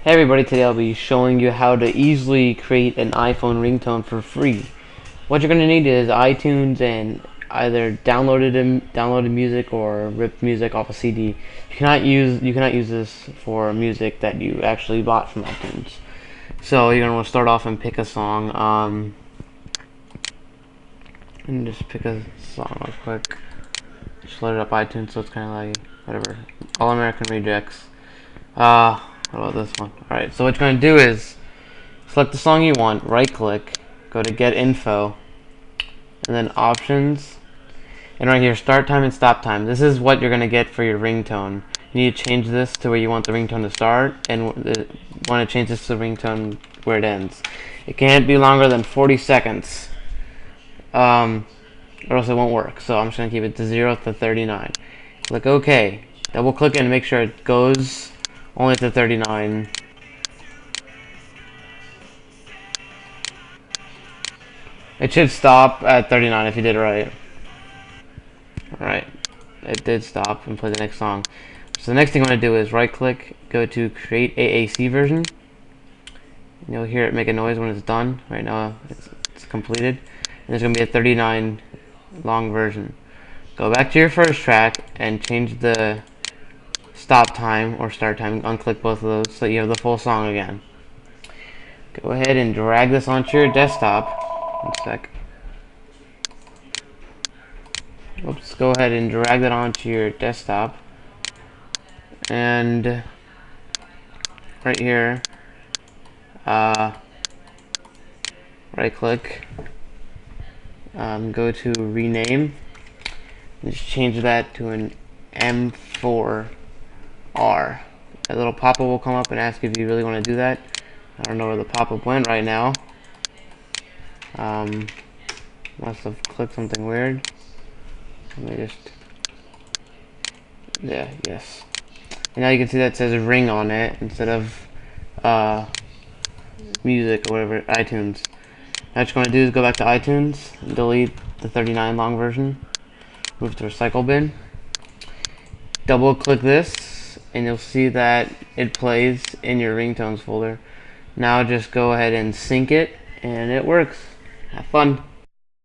Hey everybody, today I'll be showing you how to easily create an iPhone ringtone for free. What you're going to need is iTunes and either downloaded music or ripped music off a CD. You cannot use this for music that you actually bought from iTunes. So you're going to want to start off and pick a song. And just pick a song real quick. Just load it up iTunes, so it's kind of like whatever. All American Rejects. What about this one? Alright, so what you're going to do is select the song you want, right click, go to get info, and then options, and right here, start time and stop time. This is what you're going to get for your ringtone. You need to change this to where you want the ringtone to start, and want to change this to the ringtone where it ends. It can't be longer than 40 seconds, or else it won't work. So I'm just going to keep it to 0 to 39. Click OK. Double click it and make sure it goes only to 39. It should stop at 39 if you did it right. Alright, it did stop, and play the next song. So the next thing I'm going to do is right click, go to create AAC version. And you'll hear it make a noise when it's done. Right now it's completed. And there's going to be a 39 long version. Go back to your first track and change the stop time or start time. Unclick both of those so you have the full song again. Go ahead and drag this onto your desktop. One sec. Oops. Go ahead and drag that onto your desktop. And right here, right click, go to rename. Just change that to an M4R. That little pop-up will come up and ask if you really want to do that. I don't know where the pop-up went right now. Must have clicked something weird. Let me just... Yeah, yes. And now you can see that says ring on it instead of music or whatever, iTunes. Now what you're going to do is go back to iTunes and delete the 39 long version. Move to recycle bin. Double click this and you'll see that it plays in your ringtones folder. Now just go ahead and sync it and it works. Have fun.